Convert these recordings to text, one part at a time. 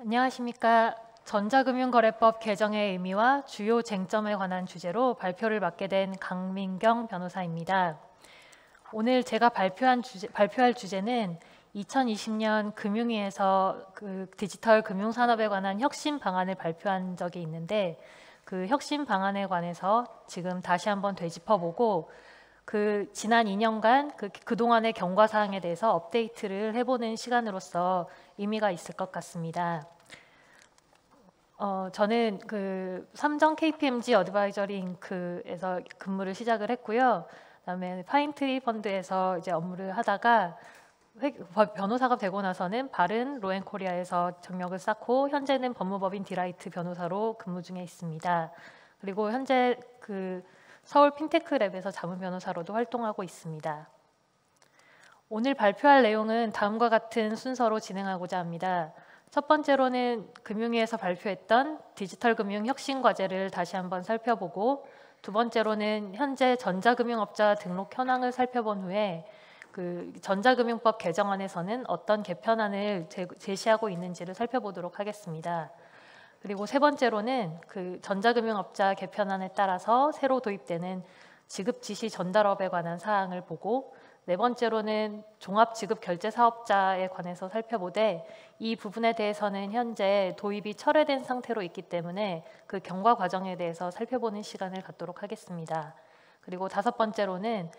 안녕하십니까. 전자금융거래법 개정의 의미와 주요 쟁점에 관한 주제로 발표를 맡게 된 강민경 변호사입니다. 오늘 제가 발표할 주제는 2020년 금융위에서 디지털 금융산업에 관한 혁신 방안을 발표한 적이 있는데 그 혁신 방안에 관해서 지금 다시 한번 되짚어보고 지난 2년간 그동안의 경과사항에 대해서 업데이트를 해보는 시간으로서 의미가 있을 것 같습니다. 저는 삼정 KPMG 어드바이저리 잉크에서 근무를 시작을 했고요. 그다음에 파인트리 펀드에서 이제 업무를 하다가 변호사가 되고 나서는 바른 로앤코리아에서 경력을 쌓고 현재는 법무법인 디라이트 변호사로 근무 중에 있습니다. 그리고 현재 서울 핀테크랩에서 자문 변호사로도 활동하고 있습니다. 오늘 발표할 내용은 다음과 같은 순서로 진행하고자 합니다. 첫 번째로는 금융위에서 발표했던 디지털 금융 혁신 과제를 다시 한번 살펴보고, 두 번째로는 현재 전자금융업자 등록 현황을 살펴본 후에 전자금융법 개정안에서는 어떤 개편안을 제시하고 있는지를 살펴보도록 하겠습니다. 그리고 세 번째로는 전자금융업자 개편안에 따라서 새로 도입되는 지급지시 전달업에 관한 사항을 보고, 네 번째로는 종합지급결제사업자에 관해서 살펴보되 이 부분에 대해서는 현재 도입이 철회된 상태로 있기 때문에 그 경과 과정에 대해서 살펴보는 시간을 갖도록 하겠습니다. 그리고 다섯 번째로는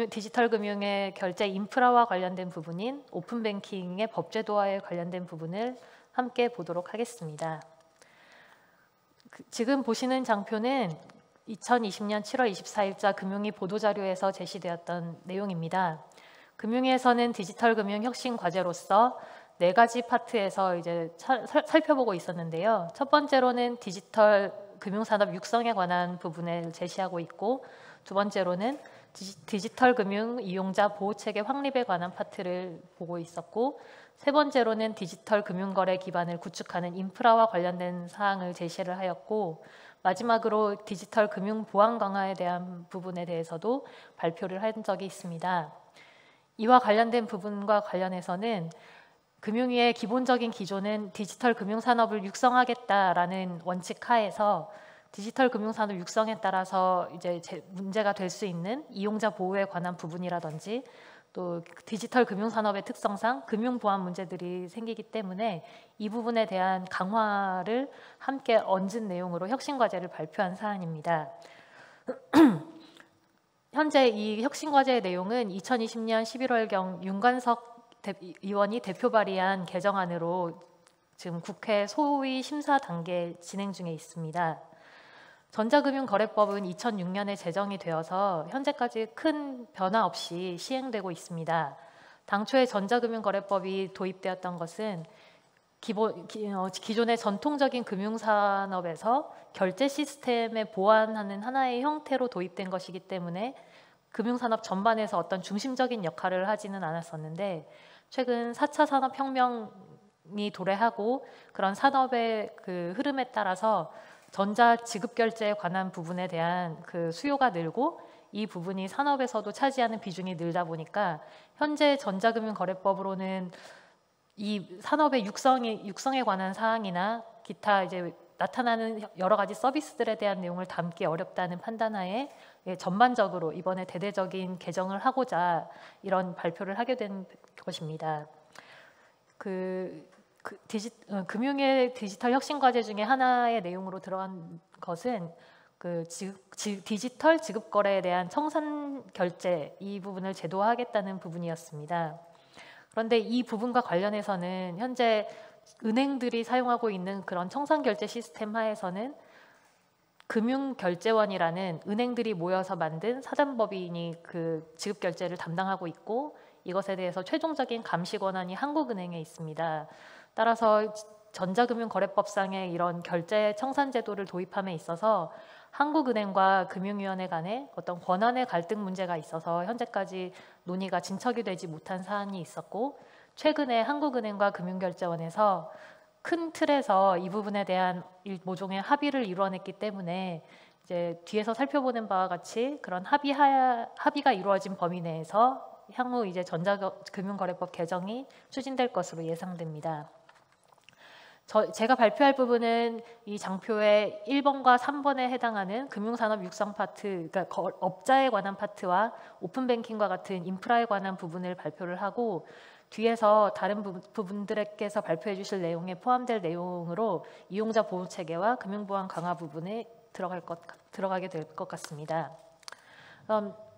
디지털 금융의 결제 인프라와 관련된 부분인 오픈뱅킹의 법제도화에 관련된 부분을 함께 보도록 하겠습니다. 지금 보시는 장표는 2020년 7월 24일자 금융위 보도자료에서 제시되었던 내용입니다. 금융위에서는 디지털 금융 혁신 과제로서 네 가지 파트에서 이제 살펴보고 있었는데요. 첫 번째로는 디지털 금융산업 육성에 관한 부분을 제시하고 있고, 두 번째로는 디지털 금융 이용자 보호체계 확립에 관한 파트를 보고 있었고, 세 번째로는 디지털 금융거래 기반을 구축하는 인프라와 관련된 사항을 제시를 하였고, 마지막으로 디지털 금융 보안 강화에 대한 부분에 대해서도 발표를 한 적이 있습니다. 이와 관련된 부분과 관련해서는 금융위의 기본적인 기조는 디지털 금융산업을 육성하겠다라는 원칙 하에서 디지털 금융산업 육성에 따라서 이제 문제가 될 수 있는 이용자 보호에 관한 부분이라든지 또 디지털 금융산업의 특성상 금융보안 문제들이 생기기 때문에 이 부분에 대한 강화를 함께 얹은 내용으로 혁신과제를 발표한 사안입니다. 현재 이 혁신과제의 내용은 2020년 11월경 윤관석 의원이 대표 발의한 개정안으로 지금 국회 소위 심사 단계 진행 중에 있습니다. 전자금융거래법은 2006년에 제정이 되어서 현재까지 큰 변화 없이 시행되고 있습니다. 당초에 전자금융거래법이 도입되었던 것은 기존의 전통적인 금융산업에서 결제 시스템을 보완하는 하나의 형태로 도입된 것이기 때문에 금융산업 전반에서 어떤 중심적인 역할을 하지는 않았었는데, 최근 4차 산업혁명이 도래하고 그런 산업의 흐름에 따라서 전자지급결제에 관한 부분에 대한 수요가 늘고 이 부분이 산업에서도 차지하는 비중이 늘다 보니까 현재 전자금융거래법으로는 이 산업의 육성에 관한 사항이나 기타 이제 나타나는 여러 가지 서비스들에 대한 내용을 담기 어렵다는 판단하에 전반적으로 이번에 대대적인 개정을 하고자 이런 발표를 하게 된 것입니다. 금융의 디지털 혁신 과제 중에 하나의 내용으로 들어간 것은 디지털 지급 거래에 대한 청산 결제 이 부분을 제도화하겠다는 부분이었습니다. 그런데 이 부분과 관련해서는 현재 은행들이 사용하고 있는 그런 청산 결제 시스템 하에서는 금융결제원이라는 은행들이 모여서 만든 사단법인이 지급 결제를 담당하고 있고, 이것에 대해서 최종적인 감시 권한이 한국은행에 있습니다. 따라서 전자금융거래법상의 이런 결제 청산 제도를 도입함에 있어서 한국은행과 금융위원회 간에 어떤 권한의 갈등 문제가 있어서 현재까지 논의가 진척이 되지 못한 사안이 있었고, 최근에 한국은행과 금융결제원에서 큰 틀에서 이 부분에 대한 모종의 합의를 이루어냈기 때문에 이제 뒤에서 살펴보는 바와 같이 그런 합의가 이루어진 범위 내에서 향후 이제 전자금융거래법 개정이 추진될 것으로 예상됩니다. 제가 발표할 부분은 이 장표의 1번과 3번에 해당하는 금융산업 육성 파트, 그러니까 업자에 관한 파트와 오픈뱅킹과 같은 인프라에 관한 부분을 발표를 하고, 뒤에서 다른 부분들께서 발표해 주실 내용에 포함될 내용으로 이용자 보호 체계와 금융보안 강화 부분에 들어가게 될 것 같습니다.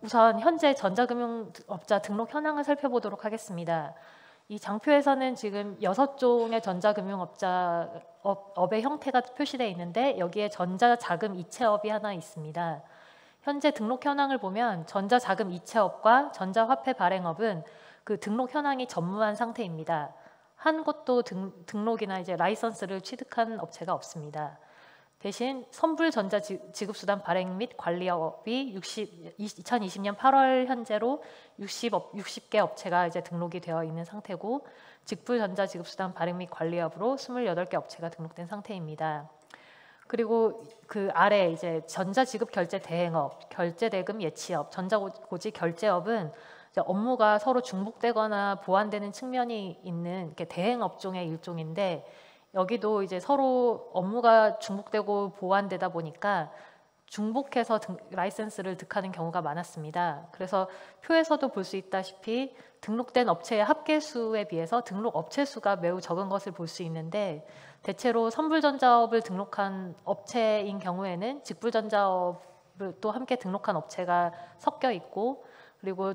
우선 현재 전자금융업자 등록 현황을 살펴보도록 하겠습니다. 이 장표에서는 지금 6종의 전자금융업의 형태가 표시되어 있는데, 여기에 전자자금 이체업이 하나 있습니다. 현재 등록 현황을 보면 전자자금 이체업과 전자화폐 발행업은 그 등록 현황이 전무한 상태입니다. 한 곳도 등록이나 이제 라이선스를 취득한 업체가 없습니다. 대신 선불 전자 지급수단 발행 및 관리업이 2020년 8월 현재로 60개 업체가 이제 등록이 되어 있는 상태고, 직불 전자 지급수단 발행 및 관리업으로 28개 업체가 등록된 상태입니다. 그리고 그 아래 이제 전자지급 결제 대행업, 결제대금 예치업, 전자고지 결제업은 이제 업무가 서로 중복되거나 보완되는 측면이 있는 대행 업종의 일종인데, 여기도 이제 서로 업무가 중복되고 보완되다 보니까 중복해서 라이센스를 득하는 경우가 많았습니다. 그래서 표에서도 볼 수 있다시피 등록된 업체의 합계수에 비해서 등록 업체 수가 매우 적은 것을 볼 수 있는데, 대체로 선불전자업을 등록한 업체인 경우에는 직불전자업을 또 함께 등록한 업체가 섞여 있고, 그리고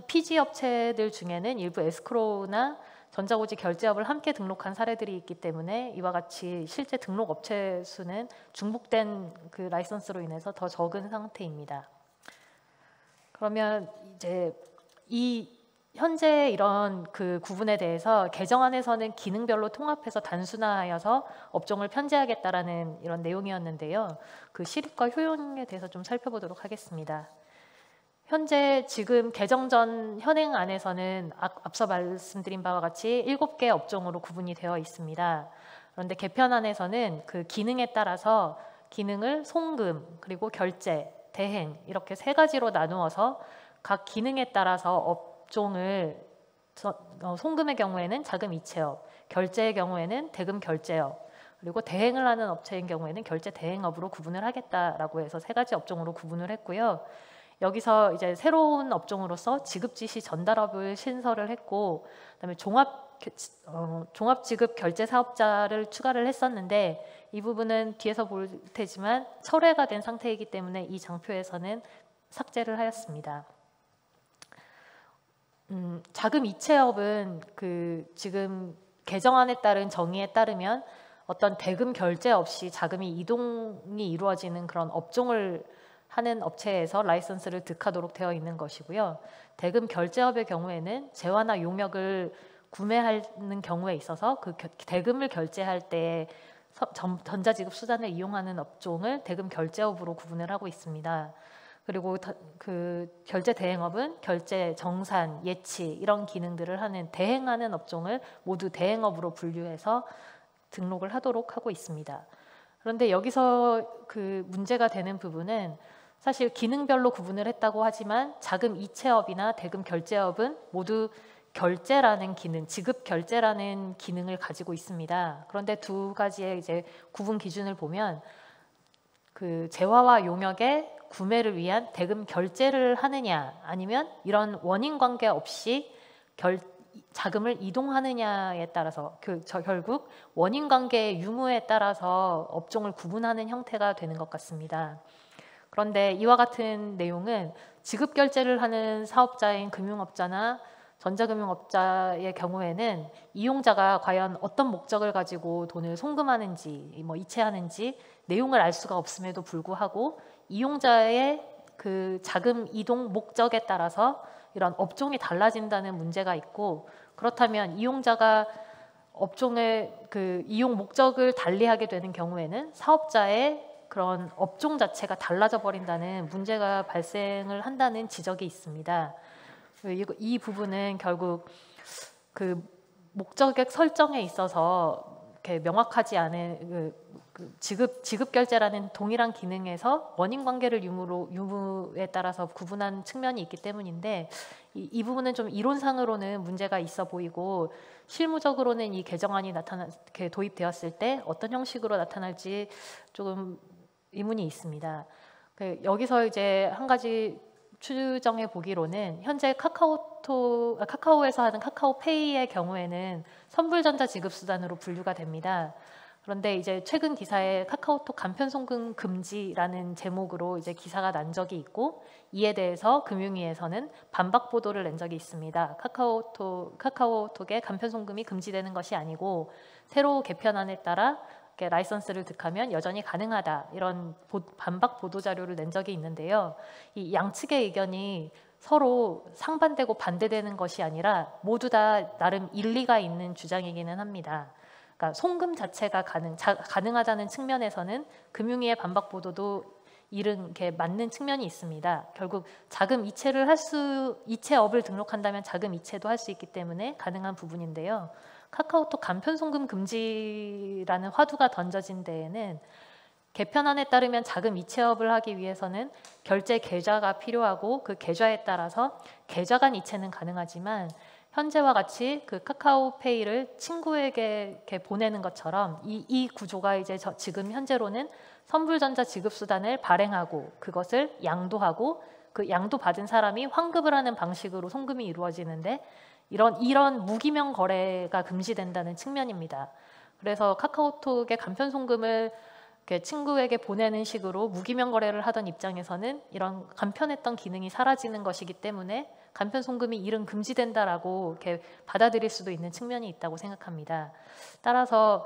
PG 업체들 중에는 일부 에스크로우나 전자고지 결제업을 함께 등록한 사례들이 있기 때문에 이와 같이 실제 등록 업체 수는 중복된 그 라이선스로 인해서 더 적은 상태입니다. 그러면 이제 이 현재 이런 그 구분에 대해서 개정안에서는 기능별로 통합해서 단순화하여서 업종을 편제하겠다라는 이런 내용이었는데요. 그 실익과 효용에 대해서 좀 살펴보도록 하겠습니다. 현재 지금 개정 전 현행안에서는 앞서 말씀드린 바와 같이 7개 업종으로 구분이 되어 있습니다. 그런데 개편안에서는 그 기능에 따라서 기능을 송금, 그리고 결제, 대행 이렇게 3가지로 나누어서 각 기능에 따라서 업종을 송금의 경우에는 자금 이체업, 결제의 경우에는 대금 결제업, 그리고 대행을 하는 업체인 경우에는 결제 대행업으로 구분을 하겠다라고 해서 3가지 업종으로 구분을 했고요. 여기서 이제 새로운 업종으로서 지급지시 전달업을 신설을 했고, 그다음에 종합지급결제사업자를 추가를 했었는데, 이 부분은 뒤에서 볼 테지만 철회가 된 상태이기 때문에 이 장표에서는 삭제를 하였습니다. 자금 이체업은 그 지금 개정안에 따른 정의에 따르면 어떤 대금 결제 없이 자금이 이동이 이루어지는 그런 업종을 하는 업체에서 라이선스를 득하도록 되어 있는 것이고요. 대금 결제업의 경우에는 재화나 용역을 구매하는 경우에 있어서 그 대금을 결제할 때 전자지급 수단을 이용하는 업종을 대금 결제업으로 구분을 하고 있습니다. 그리고 그 결제 대행업은 결제, 정산, 예치 이런 기능들을 하는 대행하는 업종을 모두 대행업으로 분류해서 등록을 하도록 하고 있습니다. 그런데 여기서 그 문제가 되는 부분은 사실 기능별로 구분을 했다고 하지만 자금 이체업이나 대금 결제업은 모두 결제라는 기능, 지급 결제라는 기능을 가지고 있습니다. 그런데 2가지의 이제 구분 기준을 보면 그 재화와 용역의 구매를 위한 대금 결제를 하느냐, 아니면 이런 원인 관계 없이 자금을 이동하느냐에 따라서 결국 원인 관계의 유무에 따라서 업종을 구분하는 형태가 되는 것 같습니다. 그런데 이와 같은 내용은 지급 결제를 하는 사업자인 금융업자나 전자금융업자의 경우에는 이용자가 과연 어떤 목적을 가지고 돈을 송금하는지, 이체하는지 내용을 알 수가 없음에도 불구하고 이용자의 그 자금 이동 목적에 따라서 이런 업종이 달라진다는 문제가 있고, 그렇다면 이용자가 업종의 그 이용 목적을 달리하게 되는 경우에는 사업자의 그런 업종 자체가 달라져 버린다는 문제가 발생을 한다는 지적이 있습니다. 이 부분은 결국 그 목적액 설정에 있어서 이렇게 명확하지 않은 지급 결제라는 동일한 기능에서 원인 관계를 유무에 따라서 구분한 측면이 있기 때문인데 이 부분은 좀 이론상으로는 문제가 있어 보이고 실무적으로는 이 개정안이 도입되었을 때 어떤 형식으로 나타날지 조금 의문이 있습니다. 여기서 이제 한 가지 추정해 보기로는 현재 카카오에서 하는 카카오페이의 경우에는 선불전자 지급 수단으로 분류가 됩니다. 그런데 이제 최근 기사에 카카오톡 간편송금 금지라는 제목으로 이제 기사가 난 적이 있고 이에 대해서 금융위에서는 반박 보도를 낸 적이 있습니다. 카카오톡의 간편송금이 금지되는 것이 아니고 새로 개편안에 따라 라이선스를 득하면 여전히 가능하다 이런 반박 보도 자료를 낸 적이 있는데요. 이 양측의 의견이 서로 상반되고 반대되는 것이 아니라 모두 다 나름 일리가 있는 주장이기는 합니다. 그러니까 송금 자체가 가능하다는 측면에서는 금융위의 반박 보도도 이렇게 맞는 측면이 있습니다. 결국 자금 이체업을 등록한다면 자금 이체도 할 수 있기 때문에 가능한 부분인데요. 카카오톡 간편송금 금지라는 화두가 던져진 데에는 개편안에 따르면 자금 이체업을 하기 위해서는 결제 계좌가 필요하고 그 계좌에 따라서 계좌 간 이체는 가능하지만 현재와 같이 그 카카오페이를 친구에게 이렇게 보내는 것처럼 이 구조가 이제 지금 현재로는 선불전자 지급 수단을 발행하고 그것을 양도하고 그 양도받은 사람이 환급을 하는 방식으로 송금이 이루어지는데 이런 무기명 거래가 금지된다는 측면입니다. 그래서 카카오톡의 간편송금을 친구에게 보내는 식으로 무기명 거래를 하던 입장에서는 이런 간편했던 기능이 사라지는 것이기 때문에 간편송금이 이른 금지된다라고 이렇게 받아들일 수도 있는 측면이 있다고 생각합니다. 따라서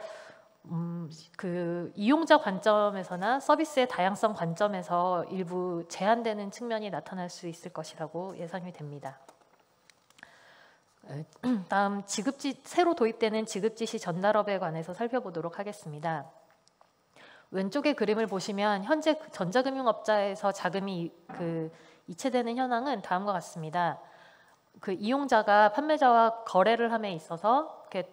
그 이용자 관점에서나 서비스의 다양성 관점에서 일부 제한되는 측면이 나타날 수 있을 것이라고 예상이 됩니다. 다음 새로 도입되는 지급지시 전달업에 관해서 살펴보도록 하겠습니다. 왼쪽의 그림을 보시면 현재 전자금융업자에서 자금이 이체되는 현황은 다음과 같습니다. 그 이용자가 판매자와 거래를 함에 있어서 이렇게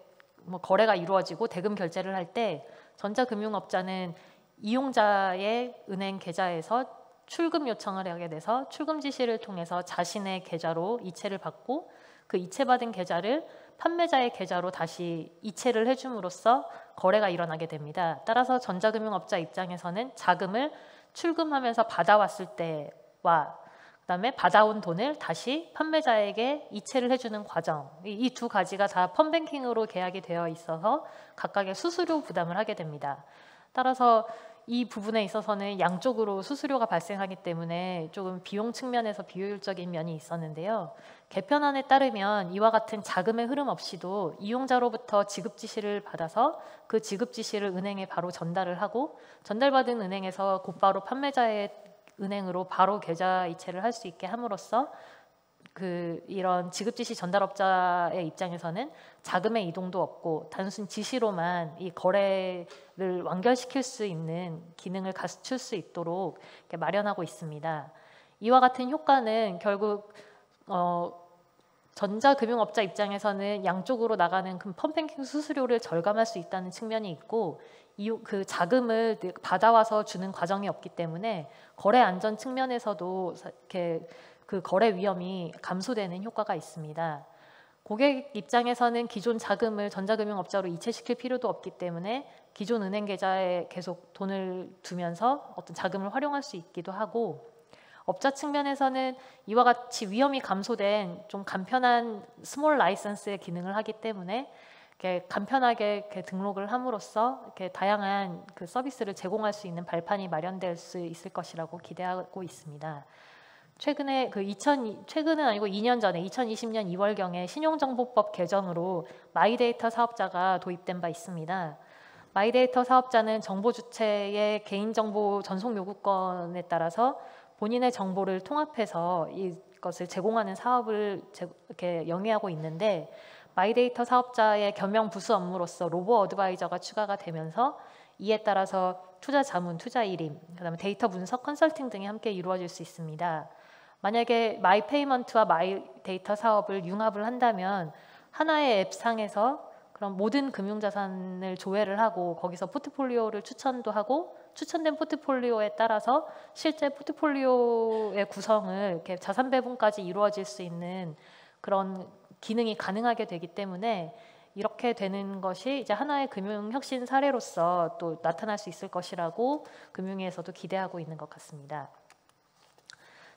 거래가 이루어지고 대금 결제를 할 때 전자금융업자는 이용자의 은행 계좌에서 출금 요청을 하게 돼서 출금 지시를 통해서 자신의 계좌로 이체를 받고 그 이체받은 계좌를 판매자의 계좌로 다시 이체를 해줌으로써 거래가 일어나게 됩니다. 따라서 전자금융업자 입장에서는 자금을 출금하면서 받아왔을 때와 그다음에 받아온 돈을 다시 판매자에게 이체를 해주는 과정, 이 두 가지가 다 펀뱅킹으로 계약이 되어 있어서 각각의 수수료 부담을 하게 됩니다. 따라서 이 부분에 있어서는 양쪽으로 수수료가 발생하기 때문에 조금 비용 측면에서 비효율적인 면이 있었는데요. 개편안에 따르면 이와 같은 자금의 흐름 없이도 이용자로부터 지급 지시를 받아서 그 지급 지시를 은행에 바로 전달을 하고 전달받은 은행에서 곧바로 판매자의 은행으로 바로 계좌 이체를 할 수 있게 함으로써 이런 지급 지시 전달업자의 입장에서는 자금의 이동도 없고 단순 지시로만 이 거래를 완결시킬 수 있는 기능을 갖출 수 있도록 이렇게 마련하고 있습니다. 이와 같은 효과는 결국 전자금융업자 입장에서는 양쪽으로 나가는 펀뱅킹 수수료를 절감할 수 있다는 측면이 있고 그 자금을 받아와서 주는 과정이 없기 때문에 거래 안전 측면에서도 이렇게 그 거래 위험이 감소되는 효과가 있습니다. 고객 입장에서는 기존 자금을 전자금융업자로 이체시킬 필요도 없기 때문에 기존 은행 계좌에 계속 돈을 두면서 어떤 자금을 활용할 수 있기도 하고 업자 측면에서는 이와 같이 위험이 감소된 좀 간편한 스몰 라이선스의 기능을 하기 때문에 이렇게 간편하게 이렇게 등록을 함으로써 이렇게 다양한 그 서비스를 제공할 수 있는 발판이 마련될 수 있을 것이라고 기대하고 있습니다. 최근은 아니고 2년 전에 2020년 2월경에 신용정보법 개정으로 마이데이터 사업자가 도입된 바 있습니다. 마이데이터 사업자는 정보 주체의 개인정보 전송 요구권에 따라서 본인의 정보를 통합해서 이것을 제공하는 사업을 이렇게 영위하고 있는데 마이데이터 사업자의 겸용 부수 업무로서 로보 어드바이저가 추가가 되면서 이에 따라서 투자 자문, 투자 일임, 그다음에 데이터 분석, 컨설팅 등이 함께 이루어질 수 있습니다. 만약에 마이페이먼트와 마이데이터 사업을 융합을 한다면 하나의 앱상에서 그럼 모든 금융자산을 조회를 하고 거기서 포트폴리오를 추천도 하고 추천된 포트폴리오에 따라서 실제 포트폴리오의 구성을 이렇게 자산 배분까지 이루어질 수 있는 그런 기능이 가능하게 되기 때문에 이렇게 되는 것이 이제 하나의 금융 혁신 사례로서 또 나타날 수 있을 것이라고 금융위에서도 기대하고 있는 것 같습니다.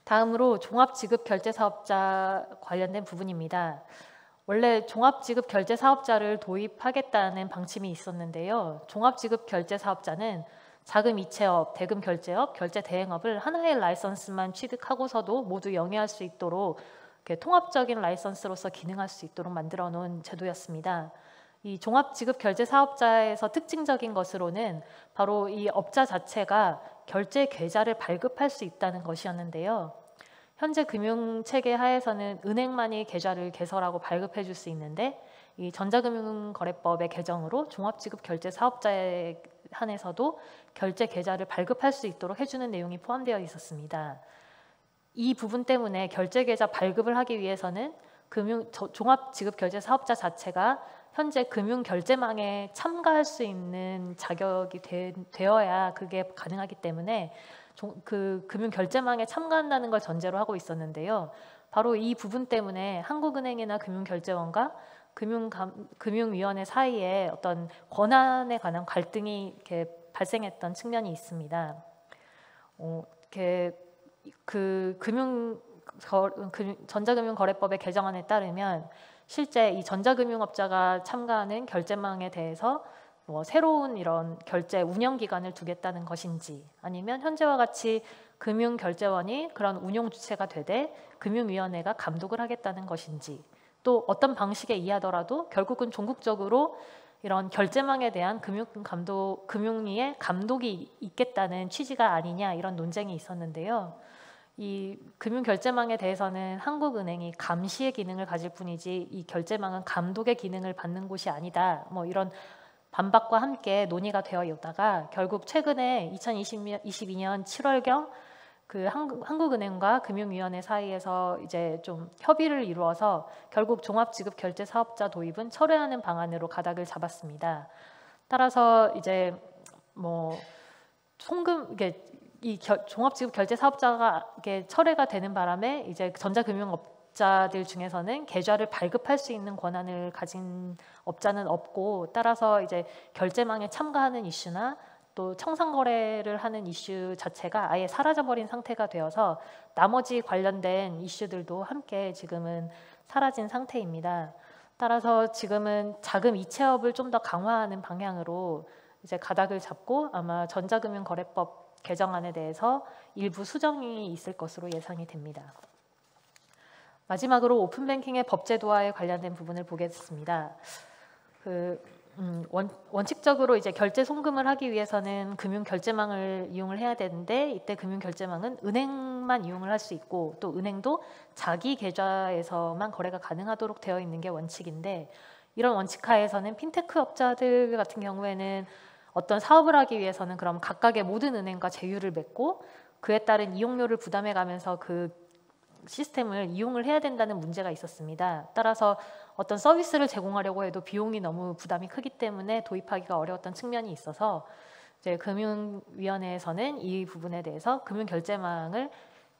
다음으로 종합지급결제사업자 관련된 부분입니다. 원래 종합지급결제사업자를 도입하겠다는 방침이 있었는데요. 종합지급결제사업자는 자금 이체업, 대금 결제업, 결제 대행업을 하나의 라이선스만 취득하고서도 모두 영위할 수 있도록 이렇게 통합적인 라이선스로서 기능할 수 있도록 만들어 놓은 제도였습니다. 이 종합지급결제사업자에서 특징적인 것으로는 바로 이 업자 자체가 결제 계좌를 발급할 수 있다는 것이었는데요. 현재 금융체계 하에서는 은행만이 계좌를 개설하고 발급해 줄 수 있는데 이 전자금융거래법의 개정으로 종합지급결제사업자에 한해서도 결제 계좌를 발급할 수 있도록 해주는 내용이 포함되어 있었습니다. 이 부분 때문에 결제 계좌 발급을 하기 위해서는 종합지급결제사업자 자체가 현재 금융결제망에 참가할 수 있는 자격이 되어야 그게 가능하기 때문에 그 금융결제망에 참가한다는 걸 전제로 하고 있었는데요. 바로 이 부분 때문에 한국은행이나 금융결제원과 금융위원회 사이에 어떤 권한에 관한 갈등이 이렇게 발생했던 측면이 있습니다. 전자금융거래법의 개정안에 따르면 실제 이 전자금융업자가 참가하는 결제망에 대해서 새로운 이런 결제 운영기관을 두겠다는 것인지 아니면 현재와 같이 금융결제원이 그런 운용 주체가 되되 금융위원회가 감독을 하겠다는 것인지 또 어떤 방식에 이하더라도 결국은 종국적으로 이런 결제망에 대한 금융위의 감독이 있겠다는 취지가 아니냐 이런 논쟁이 있었는데요. 이 금융결제망에 대해서는 한국은행이 감시의 기능을 가질 뿐이지 이 결제망은 감독의 기능을 받는 곳이 아니다. 이런 반박과 함께 논의가 되어 있다가 결국 최근에 2022년 7월경 그 한국은행과 금융위원회 사이에서 이제 좀 협의를 이루어서 결국 종합지급결제사업자 도입은 철회하는 방안으로 가닥을 잡았습니다. 따라서 이제 이 종합지급결제사업자가 철회가 되는 바람에 이제 전자금융업자들 중에서는 계좌를 발급할 수 있는 권한을 가진 업자는 없고 따라서 이제 결제망에 참가하는 이슈나 또 청산거래를 하는 이슈 자체가 아예 사라져버린 상태가 되어서 나머지 관련된 이슈들도 함께 지금은 사라진 상태입니다. 따라서 지금은 자금 이체업을 좀 더 강화하는 방향으로 이제 가닥을 잡고 아마 전자금융거래법 개정안에 대해서 일부 수정이 있을 것으로 예상이 됩니다. 마지막으로 오픈뱅킹의 법제도화에 관련된 부분을 보겠습니다. 원칙적으로 이제 결제 송금을 하기 위해서는 금융결제망을 이용을 해야 되는데 이때 금융결제망은 은행만 이용을 할 수 있고 또 은행도 자기 계좌에서만 거래가 가능하도록 되어 있는 게 원칙인데 이런 원칙 하에서는 핀테크 업자들 같은 경우에는 어떤 사업을 하기 위해서는 그럼 각각의 모든 은행과 제휴를 맺고 그에 따른 이용료를 부담해 가면서 그 시스템을 이용을 해야 된다는 문제가 있었습니다. 따라서 어떤 서비스를 제공하려고 해도 비용이 너무 부담이 크기 때문에 도입하기가 어려웠던 측면이 있어서 이제 금융위원회에서는 이 부분에 대해서 금융결제망을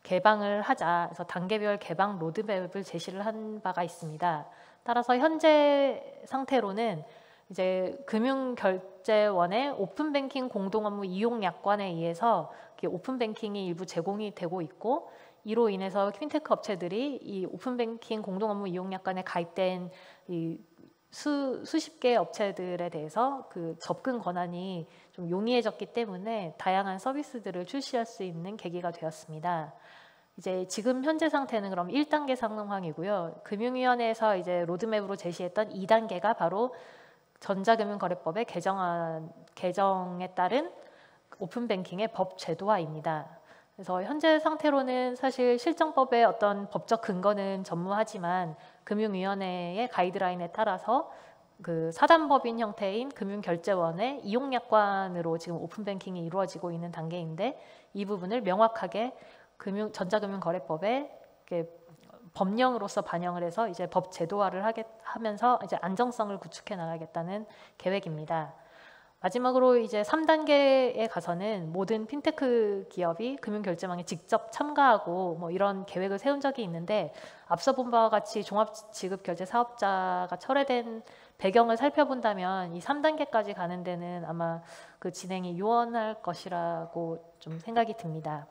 개방을 하자 해서 단계별 개방 로드맵을 제시를 한 바가 있습니다. 따라서 현재 상태로는 이제 금융결제원의 오픈뱅킹 공동업무 이용 약관에 의해서 오픈뱅킹이 일부 제공이 되고 있고 이로 인해서 핀테크 업체들이 이 오픈뱅킹 공동업무 이용 약관에 가입된 이 수십 개의 업체들에 대해서 그 접근 권한이 좀 용이해졌기 때문에 다양한 서비스들을 출시할 수 있는 계기가 되었습니다. 이제 지금 현재 상태는 그럼 1단계 상황이고요. 금융위원회에서 이제 로드맵으로 제시했던 2단계가 바로 전자금융거래법의 개정에 따른 오픈뱅킹의 법 제도화입니다. 그래서 현재 상태로는 사실 실정법의 어떤 법적 근거는 전무하지만 금융위원회의 가이드라인에 따라서 그 사단법인 형태인 금융결제원의 이용약관으로 지금 오픈뱅킹이 이루어지고 있는 단계인데 이 부분을 명확하게 전자금융거래법에 법령으로서 반영을 해서 이제 법 제도화를 하면서 이제 안정성을 구축해 나가겠다는 계획입니다. 마지막으로 이제 3단계에 가서는 모든 핀테크 기업이 금융결제망에 직접 참가하고 뭐 이런 계획을 세운 적이 있는데, 앞서 본 바와 같이 종합지급결제 사업자가 철회된 배경을 살펴본다면 이 3단계까지 가는 데는 아마 그 진행이 유연할 것이라고 좀 생각이 듭니다.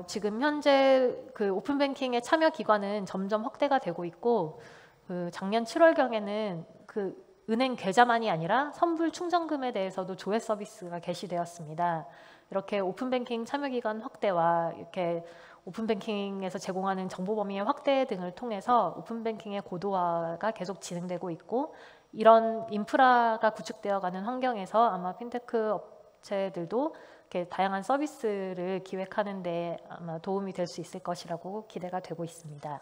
지금 현재 그 오픈뱅킹의 참여 기관은 점점 확대가 되고 있고, 그 작년 7월경에는 그 은행 계좌만이 아니라 선불 충전금에 대해서도 조회 서비스가 개시되었습니다. 이렇게 오픈뱅킹 참여기관 확대와 이렇게 오픈뱅킹에서 제공하는 정보 범위의 확대 등을 통해서 오픈뱅킹의 고도화가 계속 진행되고 있고, 이런 인프라가 구축되어가는 환경에서 아마 핀테크 업체들도 이렇게 다양한 서비스를 기획하는 데 아마 도움이 될 수 있을 것이라고 기대가 되고 있습니다.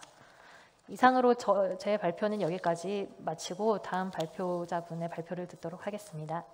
이상으로 제 발표는 여기까지 마치고 다음 발표자분의 발표를 듣도록 하겠습니다.